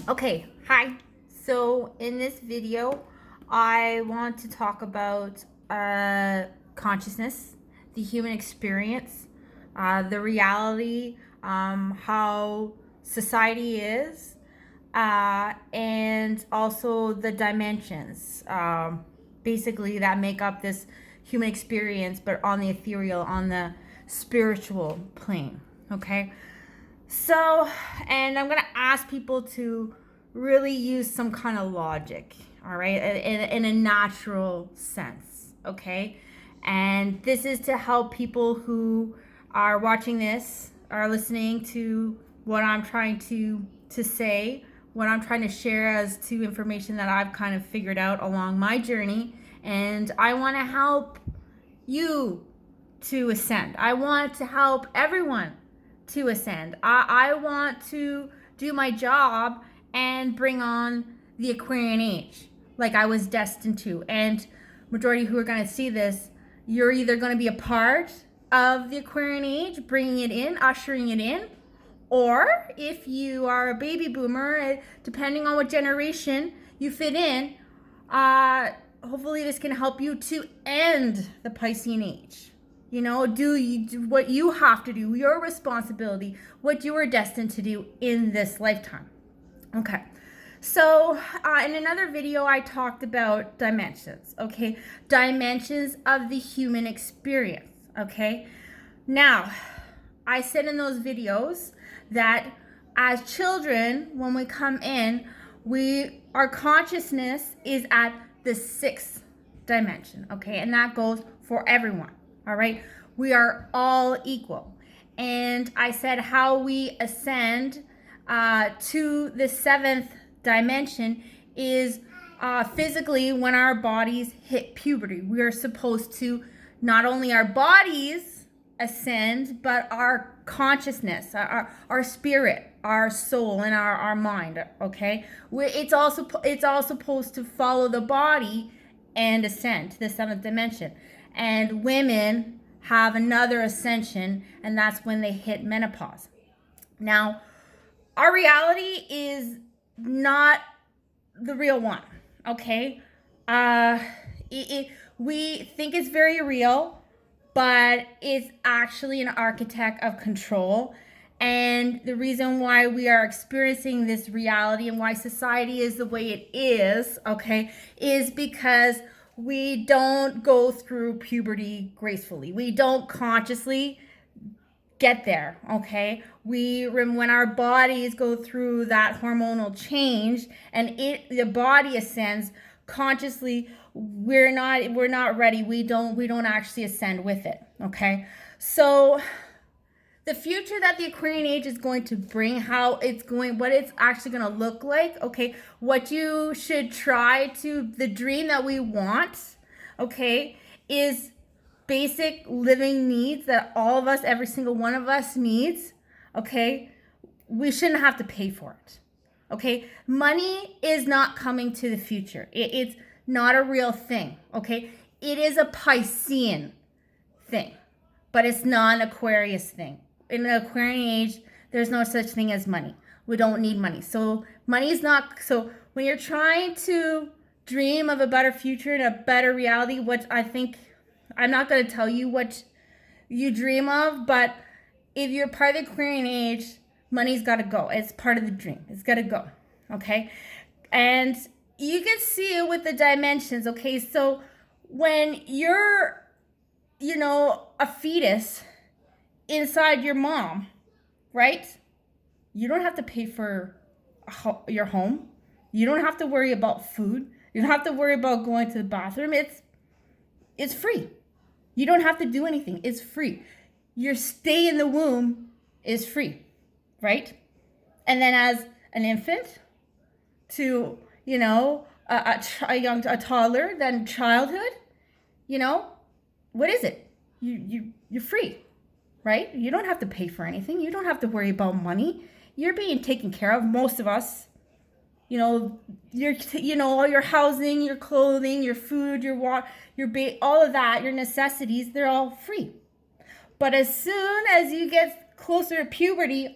Okay, hi. So in this video, I want to talk about consciousness, the human experience, the reality, how society is, and also the dimensions, basically that make up this human experience, but on the ethereal, on the spiritual plane. Okay. So, and I'm going to ask people to really use some kind of logic, all right, in a natural sense, okay? And this is to help people who are watching this, are listening to what I'm trying to say, what I'm trying to share as to information that I've kind of figured out along my journey. And I want to help you to ascend. I want to help everyone to ascend. I want to do my job and bring on the Aquarian Age like I was destined to. And majority who are going to see this, you're either going to be a part of the Aquarian Age, bringing it in, ushering it in, or if you are a baby boomer, depending on what generation you fit in, hopefully this can help you to end the Piscean Age. You know, do what you have to do, your responsibility, what you are destined to do in this lifetime. Okay. So, in another video, I talked about dimensions, okay? Dimensions of the human experience, okay? Now, I said in those videos that as children, when we come in, our consciousness is at the sixth dimension, okay? And that goes for everyone, all right? We are all equal. And I said how we ascend to the seventh dimension is physically when our bodies hit puberty. We are supposed to, not only our bodies ascend, but our consciousness, our spirit, our soul, and our mind, okay? It's all supposed to follow the body and ascend to the seventh dimension. And women have another ascension, and that's when they hit menopause. Now, our reality is not the real one, okay? We think it's very real, but it's actually an architect of control. And the reason why we are experiencing this reality and why society is the way it is, okay, is because we don't go through puberty gracefully. We don't consciously get there, okay? When our bodies go through that hormonal change and the body ascends consciously, we're not ready. We don't actually ascend with it, okay? So the future that the Aquarian Age is going to bring, what it's actually going to look like, okay? What you should try to, the dream that we want, okay, is basic living needs that all of us, every single one of us needs, okay? We shouldn't have to pay for it, okay? Money is not coming to the future. It's not a real thing, okay? It is a Piscean thing, but it's not an Aquarius thing. In the Aquarian Age, there's no such thing as money. We don't need money. So money is not, so when you're trying to dream of a better future and a better reality, what I think, I'm not going to tell you what you dream of, but if you're part of the Aquarian Age, money's got to go. It's part of the dream. It's got to go, okay? And you can see it with the dimensions, okay? So when you're, a fetus inside your mom, right? You don't have to pay for your home. You don't have to worry about food. You don't have to worry about going to the bathroom. It's free. You don't have to do anything. It's free. Your stay in the womb is free, right? And then as an infant to, a toddler, then childhood, what is it? You're free, right? You don't have to pay for anything. You don't have to worry about money. You're being taken care of. Most of us, all your housing, your clothing, your food, your water, all of that, your necessities, they're all free. But as soon as you get closer to puberty,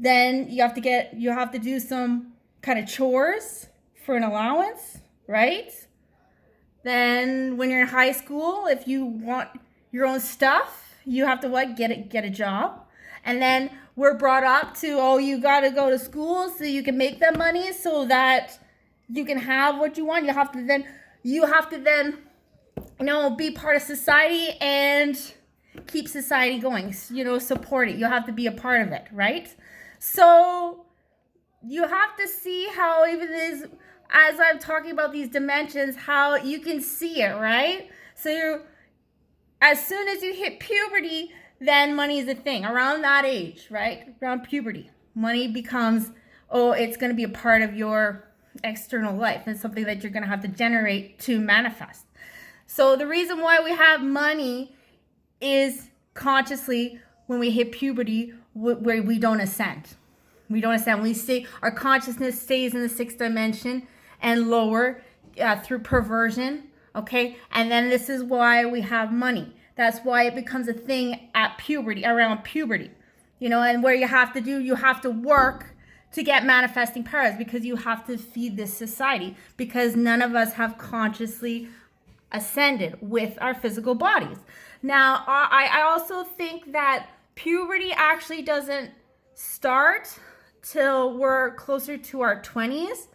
Then you have to do some kind of chores for an allowance, right? Then when you're in high school, if you want your own stuff, you have to get a job. And then we're brought up to, oh, you got to go to school so you can make that money so that you can have what you want. You have to then be part of society and keep society going, support it. You have to be a part of it, right? So you have to see how even this, as I'm talking about these dimensions, how you can see it, right? So as soon as you hit puberty, then money is a thing. Around that age, right? Around puberty, money becomes, it's going to be a part of your external life and something that you're going to have to generate to manifest. So the reason why we have money is consciously when we hit puberty, where we don't ascend. We don't ascend. We stay, our consciousness stays in the 6th dimension and lower through perversion, okay? And then this is why we have money. That's why it becomes a thing at puberty, around puberty, and where you have to work to get manifesting powers, because you have to feed this society, because none of us have consciously ascended with our physical bodies. Now, I also think that puberty actually doesn't start till we're closer to our 20s,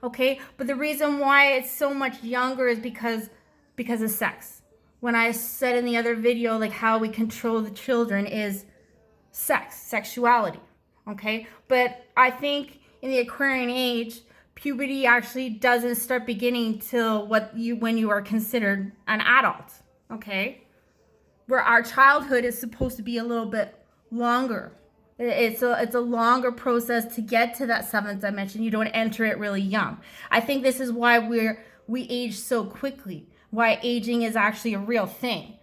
okay? But the reason why it's so much younger is because of sex. When I said in the other video, like how we control the children is sexuality, okay? But I think in the Aquarian age, puberty actually doesn't start beginning till when you are considered an adult, okay? Where our childhood is supposed to be a little bit longer. It's a longer process to get to that 7th dimension. You don't enter it really young. I think this is why we age so quickly, why aging is actually a real thing.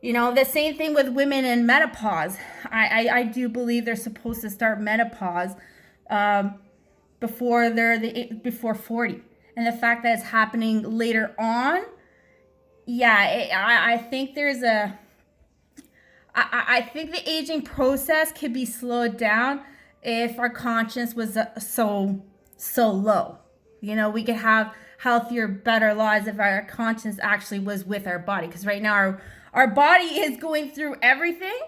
The same thing with women in menopause. I do believe they're supposed to start menopause before 40. And the fact that it's happening later on, I think I think the aging process could be slowed down if our conscience was so low. We could have healthier, better lives if our conscience actually was with our body. Because right now our body is going through everything.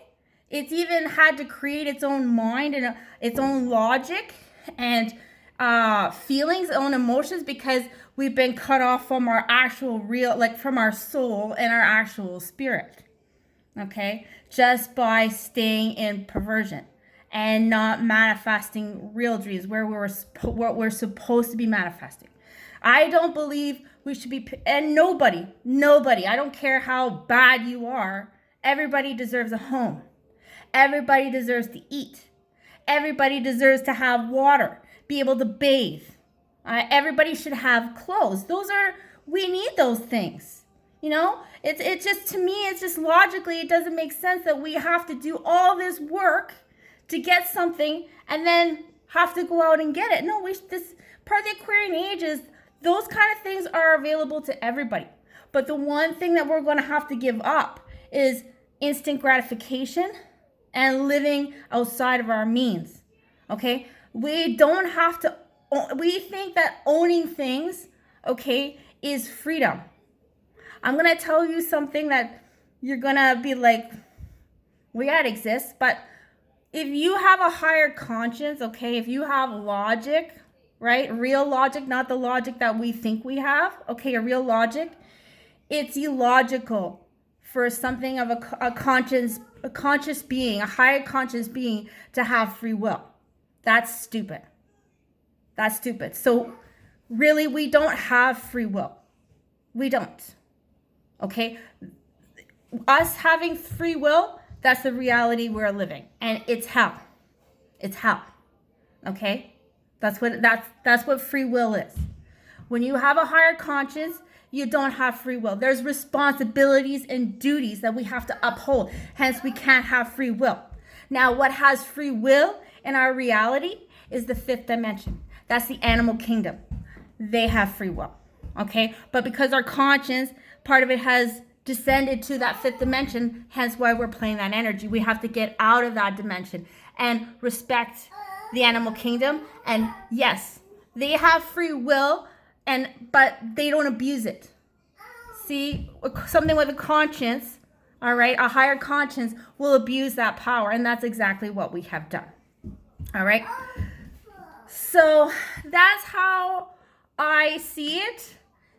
It's even had to create its own mind and its own logic and feelings, own emotions, because we've been cut off from our actual from our soul and our actual spirit. Okay, just by staying in perversion and not manifesting real dreams where what we're supposed to be manifesting. I don't believe we should be, and nobody, I don't care how bad you are, everybody deserves a home. Everybody deserves to eat. Everybody deserves to have water, be able to bathe. Everybody should have clothes. We need those things. It's just, to me, it's just logically, it doesn't make sense that we have to do all this work to get something and then have to go out and get it. No, this part of the Aquarian age is those kind of things are available to everybody. But the one thing that we're going to have to give up is instant gratification and living outside of our means. Okay? We don't have to, we think that owning things, okay, is freedom. I'm going to tell you something that you're going to be like, well, yeah, it exists. But if you have a higher conscience, okay, if you have logic, right, real logic, not the logic that we think we have, okay, a real logic, it's illogical for something of a conscious being, a higher conscious being, to have free will. That's stupid. That's stupid. So really, we don't have free will. We don't. Okay? Us having free will, that's the reality we're living. And it's hell. It's hell. Okay? That's what free will is. When you have a higher conscience, you don't have free will. There's responsibilities and duties that we have to uphold. Hence, we can't have free will. Now, what has free will in our reality is the 5th dimension. That's the animal kingdom. They have free will. Okay? But because our conscience, part of it has descended to that 5th dimension, hence why we're playing that energy. We have to get out of that dimension and respect the animal kingdom. And yes, they have free will, but they don't abuse it. See, something with a conscience, all right, a higher conscience will abuse that power. And that's exactly what we have done. All right. So that's how I see it.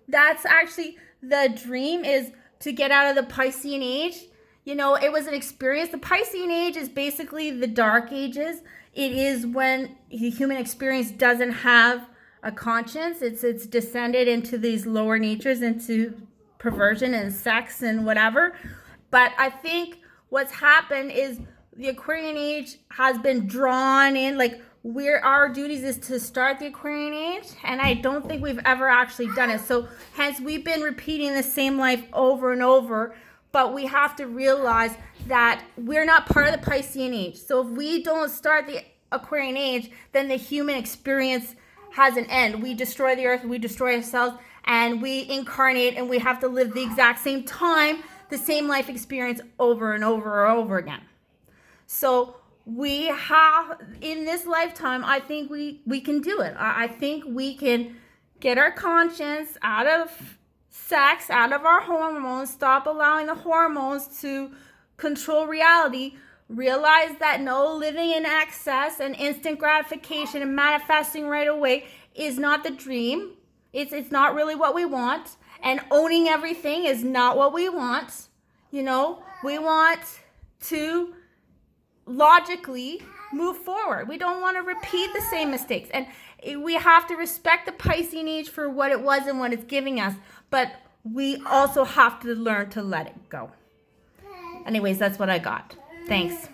That's actually the dream, is to get out of the Piscean age. You know, it was an experience. The Piscean age is basically the dark ages. It is when the human experience doesn't have a conscience. It's descended into these lower natures, into perversion and sex and whatever. But I think what's happened is the Aquarian age has been drawn in, like, our duties is to start the Aquarian age, and I don't think we've ever actually done it. So hence we've been repeating the same life over and over, but we have to realize that we're not part of the Piscean age. So if we don't start the Aquarian age, then the human experience has an end. We destroy the earth, we destroy ourselves, and we incarnate, and we have to live the exact same time, the same life experience over and over and over again. So we have, in this lifetime, I think we can do it. I think we can get our conscience out of sex, out of our hormones, stop allowing the hormones to control reality, realize that no, living in excess and instant gratification and manifesting right away is not the dream. It's not really what we want. And owning everything is not what we want. You know, we want to logically move forward. We don't want to repeat the same mistakes. And we have to respect the Piscean age for what it was and what it's giving us. But we also have to learn to let it go. Anyways, that's what I got. Thanks.